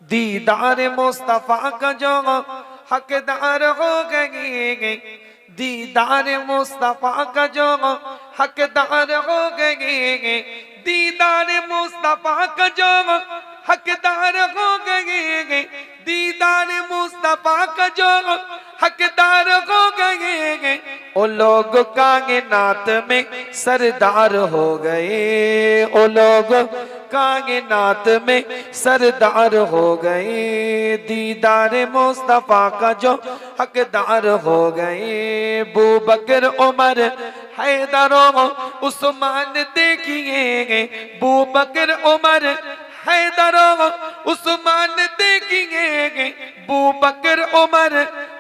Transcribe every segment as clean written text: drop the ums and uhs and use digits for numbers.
दीदार मुस्तफा का जो हकदार हो गए, दीदार मुस्तफा का जो हकदार हो गए, दीदार मुस्तफा का जो हकदार हो गए, दीदार मुस्तफा का जो हकदार हो गए, ओ लोग कायनात में सरदार हो गए, ओ लोग कायनात में सरदार हो गए, दीदार मुस्तफा का जो हकदार हो गए। अबू बकर उमर हैदर उस्मान देखिए, अबू बकर उमर हैदर उस्मान देखिए, अबू बकर उमर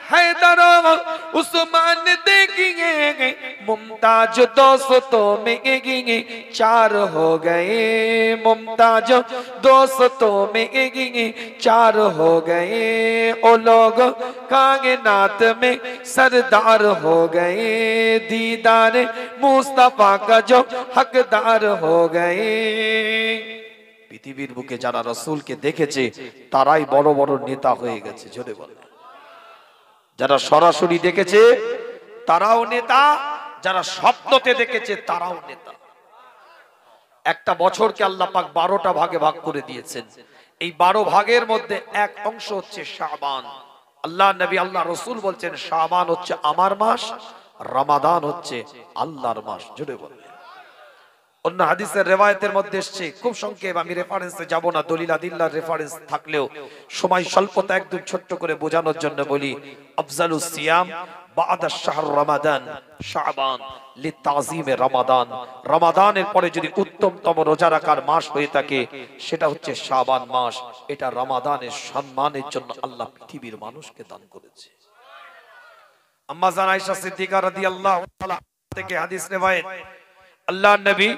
हैदर उस्मान देखिए, मुमताज दोस्तों में चार हो गए, मुमताज दोस्तों में चार हो गए, ओ लोग कायनात में सरदार हो गए, दीदार मुस्तफा का जो हकदार हो गए। পৃথিবীর বুকে যারা রাসূলকে দেখেছে তারাই বড় বড় নেতা হয়ে গেছে, জোরে বলেন। যারা সরাসরি দেখেছে তারাও নেতা, যারা স্বপ্নতে দেখেছে তারাও নেতা। একটা বছরকে আল্লাহ পাক 12টা ভাগে ভাগ করে দিয়েছেন। এই 12 ভাগের মধ্যে এক অংশ হচ্ছে শাবান। আল্লাহ নবী আল্লাহ রাসূল বলছেন শাবান হচ্ছে আমার মাস, রমাদান হচ্ছে আল্লাহর মাস, জোরে বলেন। অন্য হাদিসের রিওয়ায়াতের মধ্যে এসেছে, খুব সংক্ষেপ, আমি রেফারেন্সে যাব না, দলিল আদিল্লার রেফারেন্স থাকলেও সময় স্বল্পতা একদম ছোট্ট করে বোঝানোর জন্য বলি। আফজালুস সিয়াম বাদা শাহর রমাদান শাবান লিতাযীমে রমাদান, রমাদানের পরে যদি উত্তমতম রোজা রাখার মাস হয়ে থাকে সেটা হচ্ছে শাবান মাস। এটা রমাদানের সম্মানের জন্য আল্লাহ পৃথিবীর মানুষকে দান করেছে। আম্মা জান আয়েশা সিদ্দিকা রাদিয়াল্লাহু তাআলা থেকে হাদিস রিওয়ায়াত, আল্লাহ নবী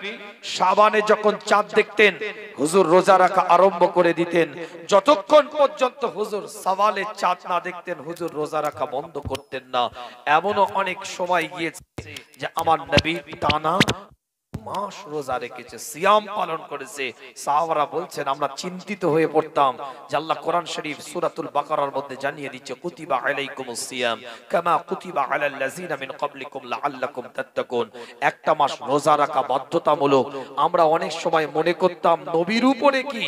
শাবানে যখন চাঁদ দেখতেন হুজুর রোজা রাখা আরম্ভ করে দিতেন, যতক্ষণ পর্যন্ত হুজুর সওয়ালে চাঁদ না দেখতেন হুজুর রোজা রাখা বন্ধ করতেন না। এমনও অনেক সময় গিয়েছে যে আমার নবী টানা মাস রোজা রেখেছে, সিয়াম পালন করেছে। সাহাবারা বলছেন আমরা চিন্তিত হয়ে পড়তাম যে আল্লাহ কোরআন শরীফ সূরাতুল বাকারার মধ্যে জানিয়ে দিচ্ছে কুতিবা আলাইকুমুস সিয়াম কামা কুতিবা আলাল লাযিনা মিন ক্বাবলিকুম লাআল্লাকুম তাত্তাকুন। একটা মাস রোজা রাখা বাধ্যতামূলক। আমরা অনেক সময় মনে করতাম নবীর উপরে কি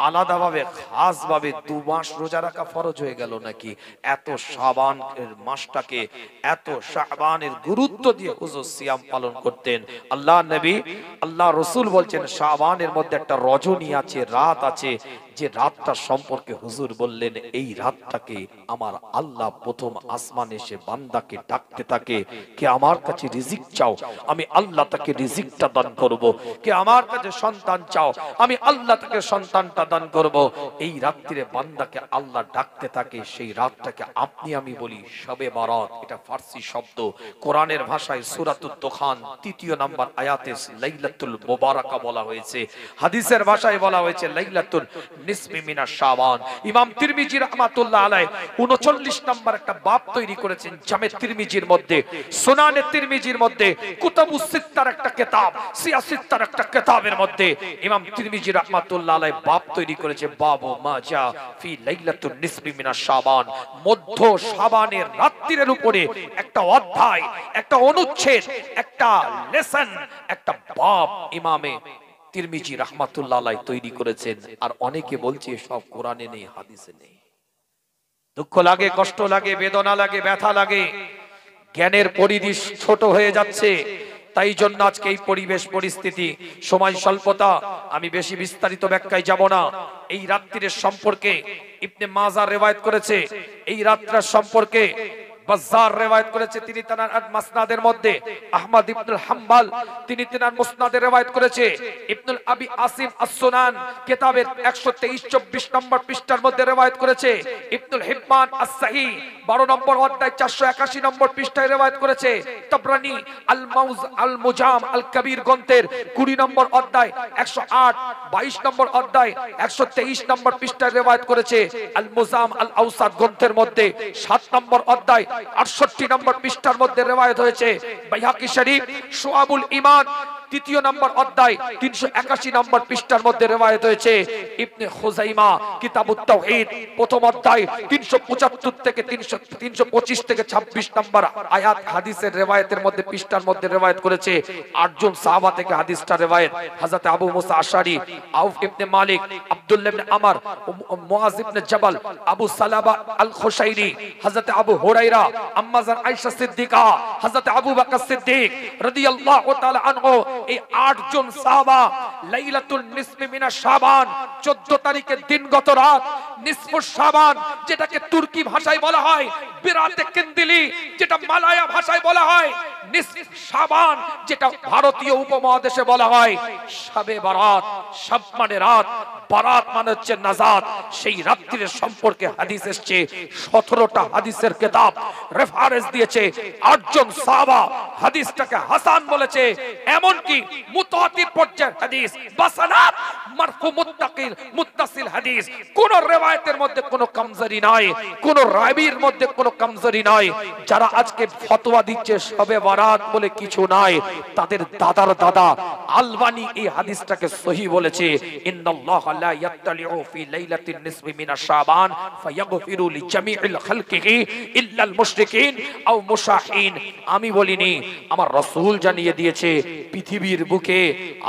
আলাদাভাবে খাসভাবে 2 মাস রোজা রাখা ফরজ হয়ে গেল নাকি। এত শাবানের মাসটাকে, এত শাবানের গুরুত্ব দিয়ে হুজুর সিয়াম পালন করতেন। আল্লাহ নবী আল্লাহ রাসূল বলছেন শাবানের মধ্যে একটা রজনী আছে, রাত আছে, যে রাতটা সম্পর্কে হুজুর বললেন এই রাতটাকে আমার আল্লাহ প্রথম আসমানে এসে বান্দাকে ডাকতে থাকে, কে আমার কাছে রিজিক চাও আমি আল্লাহ তাকে রিজিকটা দান করব, কে আমার কাছে সন্তান চাও আমি আল্লাহ তাকে সন্তানটা দান করব। এই রাত্রিরে বান্দাকে আল্লাহ ডাকতে থাকে, সেই রাতটাকে আপনি আমি বলি শবে বারাত। এটা ফার্সি শব্দ, কোরআনের ভাষায় সূরাতুদ দুখান 3 নম্বর আয়াতে লাইলাতুল মুবারাকা বলা হয়েছে, হাদিসের ভাষায় বলা হয়েছে লাইলাতুল নিসফি মিনাশ শাবান। ইমাম তিরমিজি রাহমাতুল্লাহ আলাইহি 39 নম্বর একটা বাব তৈরি করেছেন জামে তিরমিজির মধ্যে, সুনানে তিরমিজির মধ্যে, কুতুবুস সিত্তার একটা কিতাব, সিয়াসিত্তার একটা কিতাবের মধ্যে ইমাম তিরমিজি রাহমাতুল্লাহ আলাইহি বাব তৈরি করেছে বাবু মা জা ফি লাইলাতুন নিসফি মিনাশ শাবান। মধ্য শাবানের রাত্রির উপরে একটা অধ্যায়, একটা অনুচ্ছেদ, একটা লেসন, একটা বাব ইমামে তিরমিজি রাহমাতুল্লাহ আলাইহি তৈরি করেছেন। আর অনেকে বলছে সব কোরআনে নেই, হাদিসে নেই। দুঃখ লাগে, কষ্ট লাগে, বেদনা লাগে, ব্যথা লাগে। জ্ঞানের পরিধি ছোট হয়ে যাচ্ছে, তাই জন্য আজকে এই পরিবেশ পরিস্থিতি, সময় স্বল্পতা, আমি বেশি বিস্তারিত ব্যাখ্যায় যাব না। এই রাত্রির সম্পর্কে ইবনে মাজাহ রিওয়ায়াত করেছে, এই রাত্রির সম্পর্কে বাজ্জার রিওয়ায়াত করেছে, তিনি তার মাসনাদের মধ্যে। আহমদ ইবনুল হাম্বল তিনি তার মুসনাদে রিওয়ায়াত করেছে। ইবনুল আবি আসিম আস-সুনান কিতাবের 123-24 নম্বর পৃষ্ঠার মধ্যে রিওয়ায়াত করেছে। ইবনুল হিব্বান আস-সাহিহ 12 নম্বর অধ্যায় 481 নম্বর পৃষ্ঠায় রিওয়ায়াত করেছে। তাবরানী আল-মুজাম আল-কবির গ্রন্থের 20 নম্বর অধ্যায় 108, 22 নম্বর অধ্যায় 123 নম্বর পৃষ্ঠায় রিওয়ায়াত করেছে। আল-মুজাম আল-আওসাত গ্রন্থের মধ্যে 7 নম্বর অধ্যায় 68 নম্বর পৃষ্ঠার মধ্যে রিওয়ায়াত হয়েছে। বাইহাকি শরীফ শুআবুল ঈমান তৃতীয় নম্বর অধ্যায় 381 নম্বর পৃষ্ঠার মধ্যে রিওয়ায়াত হয়েছে ইবনে খুজাইমা কিতাবুত তাওহীদ প্রথম অধ্যায় 375 থেকে 325 থেকে 26 নম্বর আয়াত হাদিসের রিওয়ায়াতের মধ্যে পৃষ্ঠার মধ্যে রিওয়ায়াত করেছে 8 জন সাহাবা থেকে হাদিসটা রিওয়ায়াত হযরত আবু মুসা আশআরী, আউফ ইবনে মালিক, আব্দুল্লাহ ইবনে আমর, মুআজ ইবনে জাবাল, আবু সালাবা আল খুশাইরি, হযরত আবু হুরায়রা, আম্মা জান আয়েশা সিদ্দিকা, হযরত আবু বকর সিদ্দিক রাদিয়াল্লাহু তাআলা আনহু। এই 8 জন সাহাবা লাইলাতুল নিসফি মিনাশ শাবান 14 তারিখের দিনগত রাত নিসফুশ শাবান যেটাকে তুর্কি ভাষায় বলা হয় বিরাতে কিন্দিলি, যেটা মালায়া ভাষায় বলা হয় নিসফ শাবান, যেটা ভারতীয় উপমহাদেশে বলা হয় শবে বারাত। শব মানে রাত, বারাত মানে হচ্ছে নাজাত। সেই রাত্রির সম্পর্কে হাদিস এসেছে 17টা হাদিসের কিতাব রেফারেন্স দিয়েছে। 8 জন সাহাবা হাদিসটাকে হাসান বলেছে, এমন কি মুতাওয়াতির পর্যায়ের হাদিস বাসানাত মারফু মুত্তাসিল হাদিস। কোন রিওয়ায়াতের মধ্যে কোনো কমজোরি নাই, কোন রাবীর মধ্যে কোনো কমজোরি নাই। যারা আজকে ফতোয়া দিচ্ছে শবে বারাত বলে কিছু নাই, তাদের দাদার দাদা আলবানী এই হাদিসটাকে সহিহ বলেছে। ইন্নাল্লাহ লা ইয়াত্তালিউ ফি লাইলাতিন নিসফি মিনাশ শাবান ফায়াগফিরু লিজামিইল খালকিহি ইল্লাল মুশরিকিন আও মুশাহিন। আমি বলিনি, আমার রাসূল জানিয়ে দিয়েছে পৃথিবীর বুকে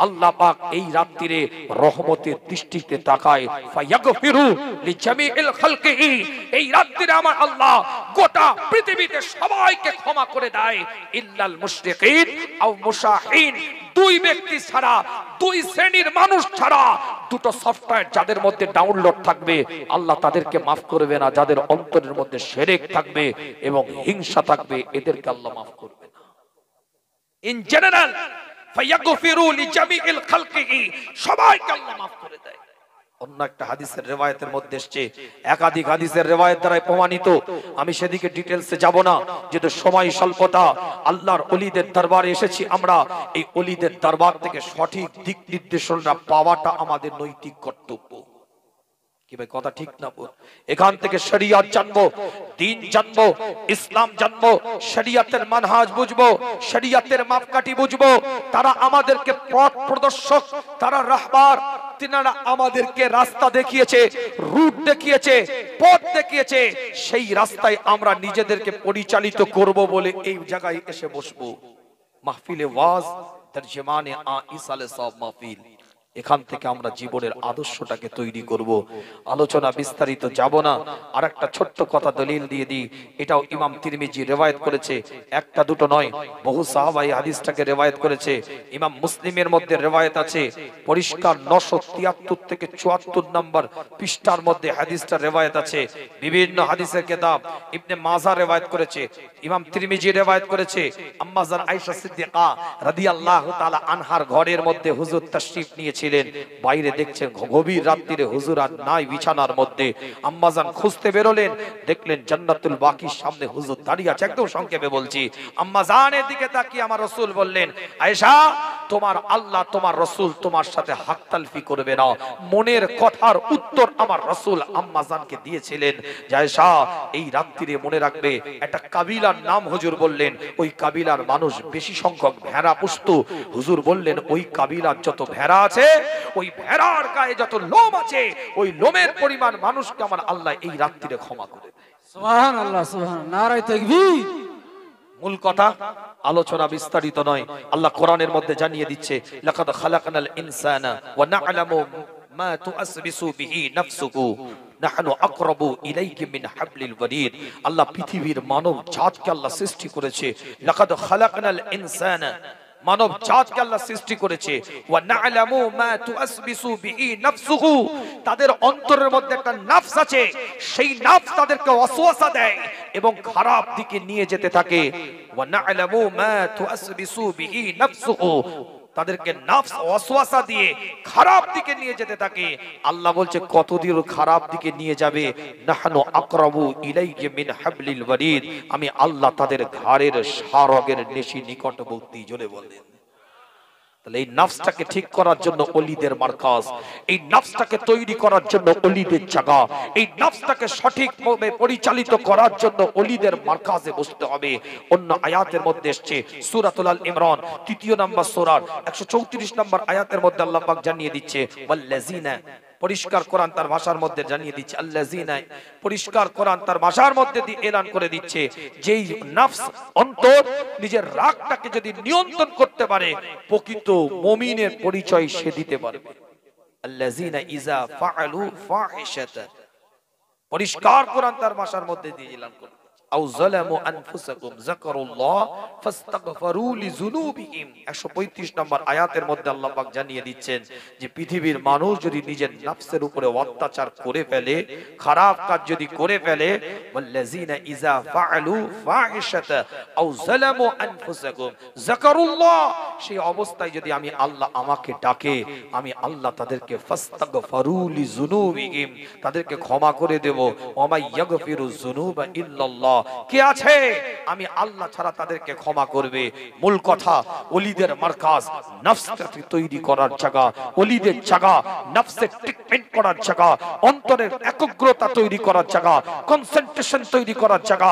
আল্লাহ পাক এই রাত্রিরে রহমতের দৃষ্টিতে তাকায়। ফায়াগফিরু লিজামিইল খালকিহি, এই রাত্রিরে আমার আল্লাহ গোটা পৃথিবীতে সবাইকে ক্ষমা করে দেয়। ইল্লাল মুশরিকিন আও মুশাহিন, দুই ব্যক্তি ছাড়া, দুই শ্রেণীর মানুষ ছাড়া, দুটো সফটওয়্যার যাদের মধ্যে ডাউনলোড থাকবে আল্লাহ তাদেরকে মাফ করবে না। যাদের অন্তরের মধ্যে শিরক থাকবে এবং হিংসা থাকবে এদেরকে আল্লাহ মাফ করবে না। ইন জেনারেল ফায়াগফিরু লিজামিইল খালকিহি, সবাইকে আল্লাহ মাফ করে দেয়। অন্য একটা হাদিসের রিওয়ায়াতের মধ্যে এসেছে, একাধিক হাদিসের রিওয়ায়াত দ্বারা প্রমাণিত। আমি সেদিকে ডিটেইলসে যাব না, যেহেতু সময় স্বল্পতা। আল্লাহর ওলিদের দরবারে এসেছি আমরা, এই ওলিদের দরবার থেকে সঠিক দিক নির্দেশনা পাওয়াটা আমাদের নৈতিক কর্তব্য। কি ভাই কথা ঠিক না? এখান থেকে শরিয়ত জানবো, দ্বীন জানবো, ইসলাম জানবো, শরিয়তের মানহাজ বুঝবো, শরিয়তের মাপকাঠি বুঝবো। তারা আমাদেরকে পথ প্রদর্শক, তারা রাহবার, তিনারা আমাদেরকে রাস্তা দেখিয়েছে, রুট দেখিয়েছে, পথ দেখিয়েছে। সেই রাস্তায় আমরা নিজেদেরকে পরিচালিত করব বলে এই জায়গায় এসে বসবো। মাহফিলে ওয়াজ তরজমানে আইসালে সব মাহফিল, এখান থেকে আমরা জীবনের আদর্শটাকে তৈরি করব। আলোচনা বিস্তারিত যাব না। আর একটা ছোট্ট কথা দলিল দিয়ে দিই, এটাও ইমাম তিরমিজি রিওয়ায়াত করেছে, একটা দুটো নয়, বহু সাহাবা এই হাদিসটাকে রিওয়ায়াত করেছে। ইমাম মুসলিমের মধ্যে রিওয়ায়াত আছে, পরিষ্কার 973 থেকে 74 নম্বর পৃষ্ঠার মধ্যে হাদিসটা রিওয়ায়াত আছে। বিভিন্ন হাদিসের কিতাব ইবনে মাজাহ রিওয়ায়াত করেছে, ইমাম তিরমিজি রিওয়ায়াত করেছে। আম্মা জান আয়েশা সিদ্দিকা রাদিয়াল্লাহু তাআলা আনহার ঘরের মধ্যে হুজুর তাশরীফ নিয়েছে ছিলেন। বাইরে দেখছেন গভীর রাত্রিরে হুজুর আর নাই বিছানার মধ্যে। আম্মাজান খুঁজতে বেরোলেন, দেখলেন জান্নাতুল বাকির সামনে হুজুর দাঁড়িয়ে আছে। একদম সংক্ষেপে বলছি, আম্মাজানের দিকে তাকিয়ে আমার রাসূল বললেন, আয়েশা, তোমার আল্লাহ তোমার রাসূল তোমার সাথে হক তালফি করবে না। মনের কথার উত্তর আমার রাসূল আম্মাজানকে দিয়েছিলেন। আয়েশা, এই রাত্রিরে মনে রাখবে, একটা কাবিলার নাম হুজুর বললেন, ওই কাবিলার মানুষ বেশি সংখ্যক ভেড়া পুষত। হুজুর বললেন, ওই কাবিলার যত ভেড়া আছে, ওই ভেড়ার গায়ে যত লোম আছে, ওই লোমের পরিমাণ মানুষকে আমার আল্লাহ এই রাত্রিরে ক্ষমা করে দেয়। সুবহানাল্লাহ, সুবহানাল্লাহ, নারায়ে তাকবীর। মূল কথা, আলোচনা বিস্তারিত নয়। আল্লাহ কোরআনের মধ্যে জানিয়ে দিচ্ছে, লাকাদ খালাকনাল ইনসানা ওয়া না'লামু মা তুআসবিসু বিহি নাফসুহু নাহনু আকরাবু ইলাইহি মিন হাবলিল ওয়ারিদ। আল্লাহ পৃথিবীর মানব জাতকে আল্লাহ সৃষ্টি করেছে। লাকাদ খালাকনাল ইনসানা, মানব জাতকে আল্লাহ সৃষ্টি করেছে। ওয়া না'লামু মা তুআসবিসু বিহি নাফসুহু, তাদের অন্তরের মধ্যে একটা নফস আছে, সেই নফস তাদেরকে ওয়াসওয়াসা দেয় এবং খারাপ দিকে নিয়ে যেতে থাকে। ওয়া না'লামু মা তুআসবিসু বিহি নাফসুহু, তাদেরকে নফস ওয়াসওয়াসা দিয়ে খারাপ দিকে নিয়ে যেতে থাকে। আল্লাহ বলছে কতদূর খারাপ দিকে নিয়ে যাবে, নাহনু আকরাবু ইলাইহি মিন হাবলিল ওয়ারিদ, আমি আল্লাহ তাদের ঘাড়ের সারগের নেশি নিকটবর্তী। জোরে বলেন তাহলে এই নফসটাকে ঠিক করার জন্য ওলিদের মারকাজ, এই নফসটাকে তৈরি করার জন্য ওলিদের জায়গা, এই নফসটাকে সঠিকভাবে পরিচালিত করার জন্য ওলিদের মারকাজে বসতে হবে। অন্য আয়াতের মধ্যে এসেছে সূরাতুল আল ইমরান 3 নম্বর সূরার 134 নম্বর আয়াতের মধ্যে আল্লাহ পাক জানিয়ে দিচ্ছে ওয়াল্লাযিনা, পরিষ্কার কোরআন তার ভাষার মধ্যে জানিয়ে দিচ্ছে আল্লাযিনা, পরিষ্কার কোরআন তার ভাষার মধ্যে দিয়ে এলান করে দিচ্ছে যেই নফস অন্তর নিজের রাগটাকে যদি নিয়ন্ত্রণ করতে পারে প্রকৃত মুমিনের পরিচয় সে দিতে পারবে। আল্লাযিনা ইযা ফাআলু ফাহিশাতান, পরিষ্কার কোরআন তার ভাষার মধ্যে দিয়ে এলান করে আও যালামু আনফুসাকুম যাকারুল্লাহ ফাস্তাগফিরু লিযুনুবিহিম 135 নম্বর আয়াতের মধ্যে আল্লাহ পাক জানিয়ে দিচ্ছেন যে পৃথিবীর মানুষ যদি নিজের নফসের উপরে অত্যাচার করে ফেলে, খারাপ কাজ যদি করে ফেলে, ওয়াল্লাযিনা ইযা ফাআলু ফাহিশাতা আও যালামু আনফুসাকুম যাকারুল্লাহ, সেই অবস্থায় যদি আমি আল্লাহ আমাকে ডাকে, আমি আল্লাহ তাদেরকে ফাস্তাগফিরু লিযুনুবিহিম, তাদেরকে ক্ষমা করে দেব। ওয়া মাই ইয়াগফিরু যুনুবা ইল্লাল্লাহ, কে আছে আমি আল্লাহ ছাড়া তাদেরকে ক্ষমা করবে। মূল কথা ওলিদের মারকাজ নফসকে তৈরি করার জায়গা, ওলিদের জায়গা নফসে ট্রিটমেন্ট করার জায়গা, অন্তরের একাগ্রতা তৈরি করার জায়গা, কনসেন্ট্রেশন তৈরি করার জায়গা।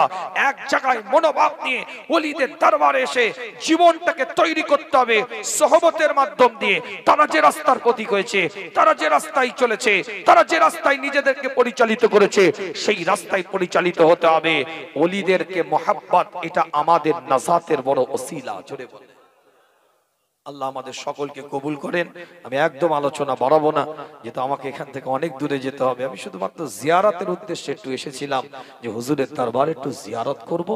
এক জায়গায় মনোভাব নিয়ে ওলিদের দরবারে এসে জীবনটাকে তৈরি করতে হবে সহবতের মাধ্যম দিয়ে। তারা যে রাস্তার প্রতীক হয়েছে, তারা যে রাস্তায় চলেছে, তারা যে রাস্তায় নিজেদেরকে পরিচালিত করেছে, সেই রাস্তায় পরিচালিত হতে হবে। ওলিদেরকে মোহাব্বত, এটা আমাদের নাজাতের বড় ওসিলা। জোরে বলে আল্লাহ আমাদের সকলকে কবুল করেন। আমি একদম আলোচনা বাড়াবো না, যেহেতু আমাকে এখান থেকে অনেক দূরে যেতে হবে। আমি শুধুমাত্র জিয়ারতের উদ্দেশ্যে একটু এসেছিলাম যে হুজুরের দরবারে একটু জিয়ারত করব,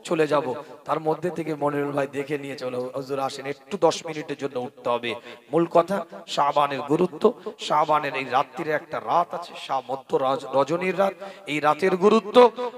চলে যাব। তার মধ্যে থেকে মনিরুল ভাই দেখে নিয়ে চলো, হুজুর আসেন, একটু 10 মিনিটের জন্য উঠতে হবে। মূল কথা শাবানের গুরুত্ব, শাবানের এই রাত্রির একটা রাত আছে, মধ্য রজনীর রাত, এই রাতের গুরুত্ব।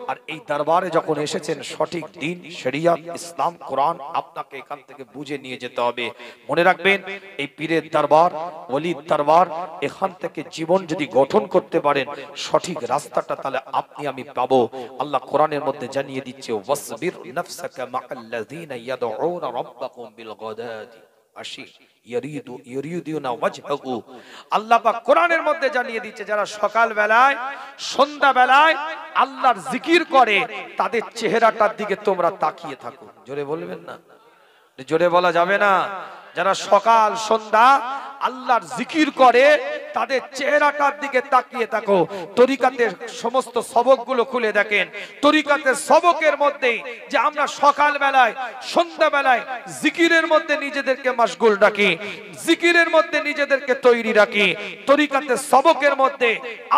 আর এই দরবারে যখন এসেছেন সঠিক দিন, শরিয়ত, ইসলাম, কোরআন আপনাকে এখান থেকে বুঝে নিয়ে যেতে হবে। মনে রাখবেন এই পীরের দরবার, ওলির দরবার, এখান থেকে জীবন যদি গঠন করতে পারেন সঠিক রাস্তাটা, তাহলে আপনি আমি পাবো। আল্লাহ কোরআনের মধ্যে জানিয়ে দিচ্ছে ওয়াসবির নাফসাকা মাআল্লাযিনা ইয়াদউনা রাব্বাকুম বিল গাদাতি আশি ইউরিদুনা ওয়াজহাহু। আল্লাহ পাক কোরআনের মধ্যে জানিয়ে দিচ্ছে যারা সকাল বেলায় সন্ধ্যা বেলায় আল্লাহর জিকির করে তাদের চেহারাটার দিকে তোমরা তাকিয়ে থাকো। জোরে বলবেন না, জোরে বলা যাবে না। যারা সকাল সন্ধ্যা আল্লাহর জিকির করে তাদের চেহারাটার দিকে তাকিয়ে থাকো। তরিকাতের সমস্ত সবকগুলো খুলে দেখেন, তরিকাতের সবকের মধ্যে যে আমরা সকাল বেলায় সন্ধ্যা বেলায় জিকিরের মধ্যে নিজেদেরকে মাশগুল রাখি, জিকিরের মধ্যে নিজেদেরকে তৈরি রাখি। তরিকাতের সবকের মধ্যে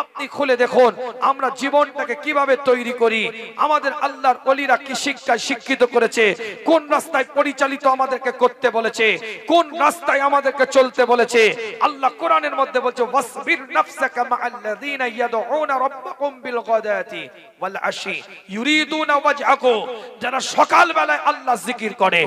আপনি খুলে দেখুন আমরা জীবনটাকে কিভাবে তৈরি করি, আমাদের আল্লাহর ওলিরা কি শিক্ষায় শিক্ষিত করেছে, কোন রাস্তায় পরিচালিত আমাদেরকে করতে বলেছে, কোন রাস্তায় আমাদেরকে চলতে বলেছে। আল্লাহ কোরআনের মধ্যে বলছে ওয়াসবির নাফসাকা মাআল্লাযিনা ইয়াদউনা রাব্বাকুম বিল গাদাতি ওয়াল আশি ইউরিদুনা ওয়াজহাহু। যারা সকাল বেলায় আল্লাহ জিকির করে,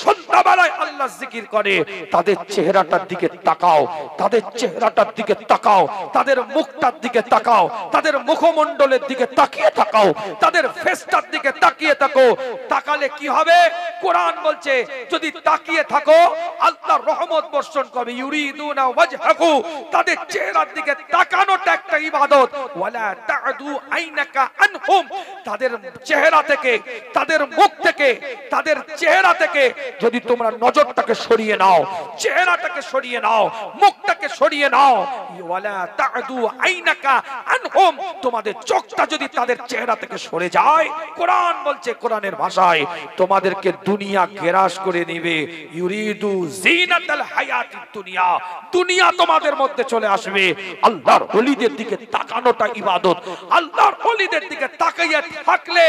সন্ধ্যা বেলায় আল্লাহ জিকির করে, তাদের চেহারাটার দিকে তাকাও, তাদের চেহারাটার দিকে তাকাও, তাদের মুখটার দিকে তাকাও, তাদের মুখমণ্ডলের দিকে তাকিয়ে তাকাও, তাদের ফেসটার দিকে তাকিয়ে থাকো। তাকালে কি হবে? কোরআন বলছে যদি তাকিয়ে থাকো আল্লাহর রহমত বর্ষণ করবে। ইউরিদুনা ওয়াজহাহু, তাদের চেহারার দিকে তাকানোটা একটা ইবাদত। ওয়ালা তা'দু আইনাকা আনহুম, তাদের চেহারা থেকে, তাদের মুখ থেকে, তাদের চেহারা থেকে যদি তোমরা নজরটাকে সরিয়ে নাও, চেহারাটাকে সরিয়ে নাও, মুখটাকে সরিয়ে নাও, ওয়ালা তা'দু আইনাকা আনহুম, তোমাদের চোখটা যদি তাদের চেহারা থেকে সরে যায়, কোরআন বলছে কোরআনের ভাষায় তোমাদেরকে দুনিয়া গ্রাস করে নেবে। ইউরিদু জিনাতাল হায়াতিদ দুনিয়া, দুনিয়া তোমাদের মধ্যে চলে আসবে। আল্লাহর ওলিদের দিকে তাকানোটা ইবাদত। আল্লাহর ওলিদের দিকে তাকিয়ে থাকলে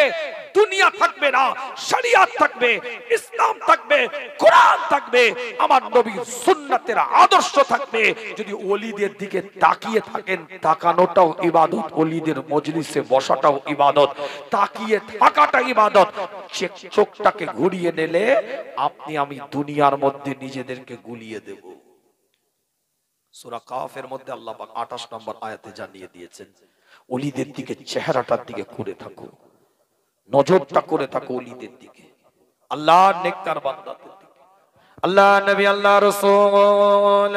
দুনিয়া থাকবে না, শরিয়ত থাকবে, ইসলাম থাকবে, কোরআন থাকবে, আমার নবীর সুন্নাতের আদর্শ থাকবে। যদি ওলিদের দিকে তাকিয়ে থাকেন, তাকানোটাও ইবাদত, ওলিদের মজলিসে বসাটাও ইবাদত, তাকিয়ে থাকাটা ইবাদত। চোখটাকে ঘুরিয়ে নিলে আপনি আমি দুনিয়ার মধ্যে নিজেদেরকে গুলিয়ে দেব। সূরা কাফের মধ্যে আল্লাহ পাক 28 নম্বর আয়াতে জানিয়ে দিয়েছেন ওলিদের দিকে চেহারাটার দিকে ঘুরে থাকো, নজরটা করে থাকো ওলিদের দিকে, আল্লাহর নেককার বান্দাদের দিকে। আল্লাহ নবী আল্লাহ রাসূল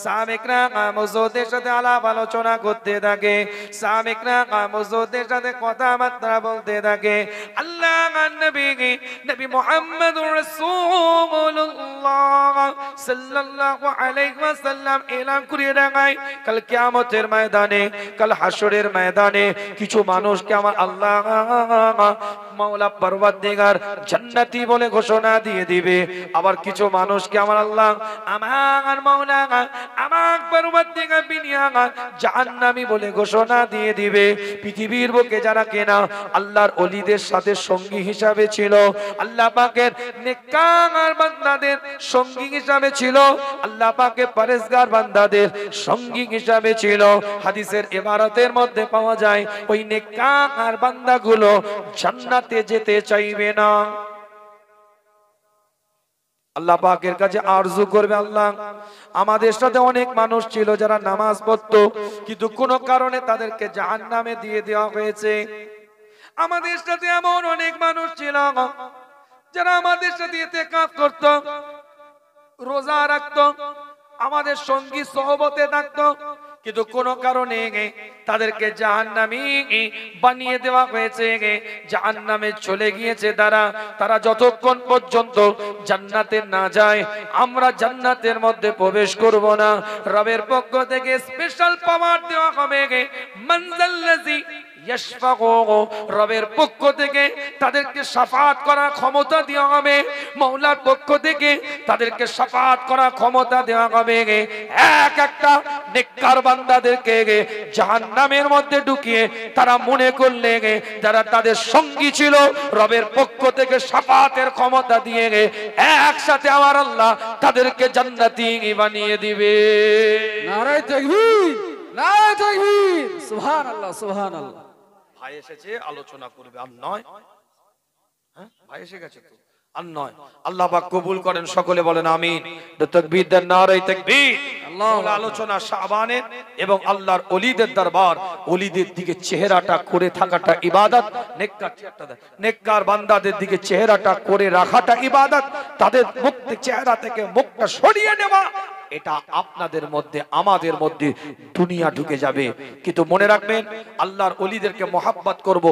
সাহাবায়ে মুজুদের সাথে আলাপ আলোচনা করতে থাকে, সাহাবায়ে মুজুদের সাথে কথাবার্তা বলতে থাকে। আল্লাহ নবী মুহাম্মদুর রাসূলুল্লাহ সাল্লাল্লাহু আলাইহি ওয়াসাল্লাম এলান করে দেয়, কাল কিয়ামতের ময়দানে, কাল হাসরের ময়দানে কিছু মানুষকে আমার আল্লাহ মাওলা পরওয়ারদিগার জান্নাতি বলে ঘোষণা দিয়ে দিবে, আবার কিছু মানুষকে আমার আল্লাহ আমার মাওলা আমার পরওয়ারদিগার বিনিয়া জাহান্নামী বলে ঘোষণা দিয়ে দিবে। পৃথিবীর বুকে যারা কেনা আল্লাহর ওলিদের সাথে সঙ্গী হিসাবে ছিল, আল্লাহ পাকের নেককার বান্দাদের সঙ্গী হিসাবে ছিল, আল্লাহ পাকের পরেজগার বান্দাদের সঙ্গী হিসাবে ছিল, হাদিসের ইবারতের মধ্যে পাওয়া যায় ওই নেককার বান্দাগুলো জান্নাতে যেতে চাইবে না। আল্লাহ পাকের কাছে আরজু করবে, আল্লাহ আমাদের সাথে অনেক মানুষ ছিল যারা নামাজ পড়তো কিন্তু কোনো কারণে তাদেরকে জাহান্নামে দিয়ে দেওয়া হয়েছে। আমাদের সাথে এমন অনেক মানুষ ছিল যারা আমাদের সাথে ইতিকাফ করত, রোজা রাখতো, আমাদের সঙ্গী সহবতে থাকতো, কিন্তু কোন কারণে তাদেরকে জাহান্নামী বানিয়ে দেওয়া হয়েছে, জাহান্নামে চলে গিয়েছে তারা যতক্ষণ পর্যন্ত জান্নাতে না যায় আমরা জান্নাতের মধ্যে প্রবেশ করব না। রবের পক্ষ থেকে স্পেশাল পাওয়ার দেওয়া হবে, মানজাল্লাযী রবের পক্ষ থেকে তাদেরকে শাফাআত করার ক্ষমতা দেওয়া হবে, মাওলার পক্ষ থেকে তাদেরকে শাফাআত করার ক্ষমতা দেওয়া হবে। এক একটা নেককার বান্দাদেরকে জাহান্নামের মধ্যে ঢুকিয়ে তারা মনে করলে যারা তাদের সঙ্গী ছিল রবের পক্ষ থেকে শাফাআতের ক্ষমতা দিয়ে একসাথে আমার আল্লাহ তাদেরকে জান্নাতি বানিয়ে দিবে। নারে তাকবীর, নারে তাকবীর, সুবহানাল্লাহ, সুবহানাল্লাহ। ভাই এসেছে আলোচনা করবে আর নয়, হ্যাঁ ভাই এসে গেছে তো আর নয়। আল্লাহ পাক কবুল করেন, সকলে বলেন আমিন। তাকবীর দেন, নারে তাকবীর। আল্লাহর আলোচনা শাবানের এবং আল্লাহর ওলিদের দরবার, ওলিদের দিকে চেহারাটা করে থাকাটা ইবাদত, নেককার বান্দাদের দিকে চেহারাটা করে রাখাটা ইবাদত, তাদের মুখ চেহারা থেকে মুখটা সরিয়ে নেওয়া এটা আপনাদের মধ্যে আমাদের মধ্যে দুনিয়া ঢুকে যাবে। কিন্তু মনে রাখবেন আল্লাহর ওলিদেরকে মহাব্বত করব,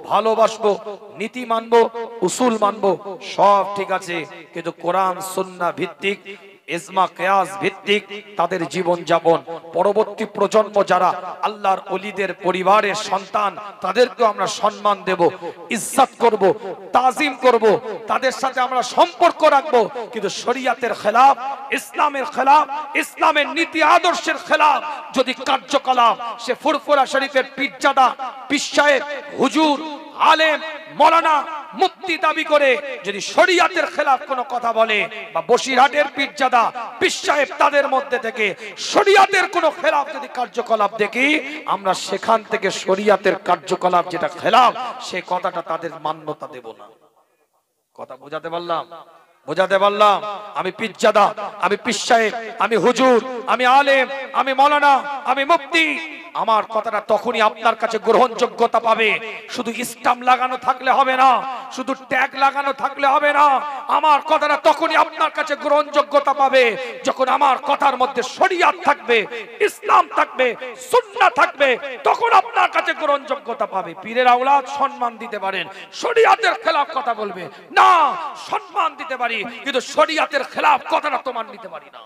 ভালোবাসবো, নীতি মানবো, উসুল মানবো, সব ঠিক আছে, কিন্তু কোরআন সুন্নাহ ভিত্তিক ইজমা কিয়াস ভিত্তিক তাদের জীবন যাপন, পরবর্তী প্রজন্ম যারা আল্লাহর ওলিদের পরিবারের সন্তান তাদেরকে আমরা সম্মান দেব, ইজ্জত করব, তাজিম করব, তাদের সাথে আমরা সম্পর্ক রাখব। কিন্তু শরীয়তের খেলাফ, ইসলামের খেলাফ, ইসলামের নীতি আদর্শের খেলাফ যদি কার্যকলাপ সে ফুরফুরা শরীফের পীরজাদা, পীর সাহেব, হুজুর, আলেম, মাওলানা, মুফতি দাবি করে যদি শরীয়তের খেলাফ কোনো কথা বলে বা বসিরহাটের পীরজাদা, পীর সাহেব তাদের মধ্যে থেকে শরীয়তের কোনো খেলাফ যদি কার্যকলাপ দেখি আমরা সেখান থেকে শরীয়তের কার্যকলাপ যেটা খেলাফ সেই কথাটা তাদের মান্যতা দেব না। কথা বোঝাতে পারলাম? বোঝাতে পারলাম? আমি পীরজাদা, আমি পীর সাহেব, আমি হুজুর, আমি আলেম, আমি মাওলানা, আমি মুফতি, আমার কথাটা তখনই আপনার কাছে গ্রহণযোগ্যতা পাবে। শুধু ইসলাম লাগানো থাকলে হবে না, শুধু ট্যাগ লাগানো থাকলে হবে না, আমার কথাটা তখনই আপনার কাছে গ্রহণযোগ্যতা পাবে যখন আমার কথার মধ্যে শরীয়ত থাকবে, ইসলাম থাকবে, সুন্নাহ থাকবে, তখন আপনার কাছে গ্রহণযোগ্যতা পাবে। পীরের আওলাদ সম্মান দিতে পারেন, শরীয়তের খেলাফ কথা বলবে না, সম্মান দিতে পারি কিন্তু শরীয়তের খেলাফ কথাটা তোমার নিতে পারি না।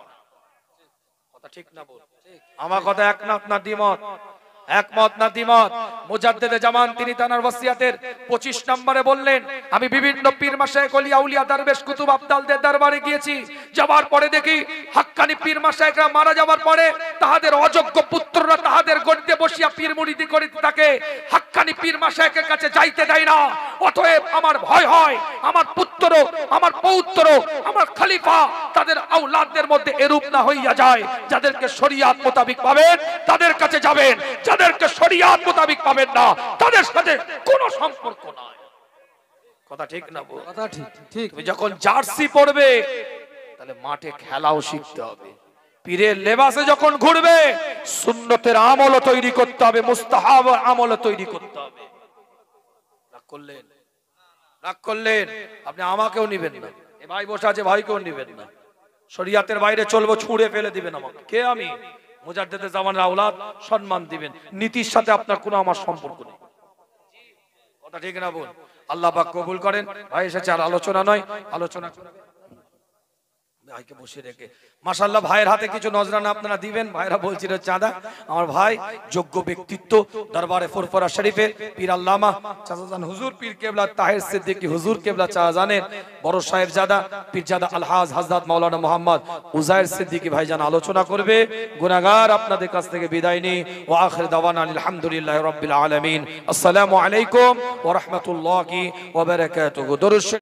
কথা ঠিক না বল? আমার কথা একমত না দ্বিমত? একমত না দ্বিমত? মুজাদ্দিদে জামান তিনি তার ওসিয়াতের 25 নম্বরে বললেন, আমি বিভিন্ন পীর মাশায়েখ ওলিয়া আউলিয়া দরবেশ কুতুব আবদালদের দরবারে গিয়েছি, যাবার পরে দেখি হাক্কানি পীর মাশায়েখরা মারা যাবার পরে তাদের অযোগ্য পুত্ররা তাদের গড়িতে বসিয়া পীর মুরিদি করিতে থাকে, হাক্কানি পীর মাশায়েখের কাছে যাইতে দেয় না। অতএব আমার ভয় হয় আমার পুত্র, আমার পৌত্র, আমার খলিফা তাদের আওলাদদের মধ্যে এরূপ না হইয়া যায়। যাদেরকে শরীয়ত মোতাবেক পাবেন তাদের কাছে যাবেন, যাদেরকে শরীয়ত মোতাবেক পাবেন না তাদের সাথে কোনো সম্পর্ক নাই। কথা ঠিক না বল? কথা ঠিক, ঠিক। তুমি যখন জার্সি পরবে তাহলে মাঠে খেলাও শিখতে হবে। পীরের লেবাসে যখন ঘুরবে সুন্নতের আমল তৈরি করতে হবে, মুস্তাহাব আমল তৈরি করতে হবে। রাগ করলেন? রাগ করলেন? আপনি আমাকেও নিবেন না, এ ভাই বসে আছে ভাইকেও নিবেন না। শরিয়াতের বাইরে চলবো, ছুঁড়ে ফেলে দিবেন আমাকে। কে আমি? মুজাদ্দেদে জামানের আওলাদ, সম্মান দিবেন। নীতির সাথে আপনার কোনো আমার সম্পর্ক নেই। কথা ঠিক না বল? আল্লাহ পাক কবুল করেন। ভাই এসেছে, আর আলোচনা নয়, আলোচনা ভাইকে বসিয়ে রেখে মাশাআল্লাহ ভাইয়ের হাতে কিছু নজরানা আপনারা দিবেন। ভাইরা বলছিল চাঁদা। আমার ভাই যোগ্য ব্যক্তিত্ব, দরবারে ফুরফুরা শরীফে পীর আল্লামা চাচাজান হুজুর পীর কেবলা তাহের সিদ্দিকী হুজুর কেবলা চাচাজানের বড় সাহেবজাদা পীরজাদা আলহাজ হযরত মাওলানা মুহাম্মদ উজাইর সিদ্দিকী ভাইজান আলোচনা করবে। গুনাহগার আপনাদের কাছ থেকে বিদায় নিই। ওয়া আখির দাওয়ানা আলহামদুলিল্লাহি রাব্বিল আলামিন। আসসালামু আলাইকুম ওয়া রাহমাতুল্লাহি ওয়া বারাকাতুহু। দরুদ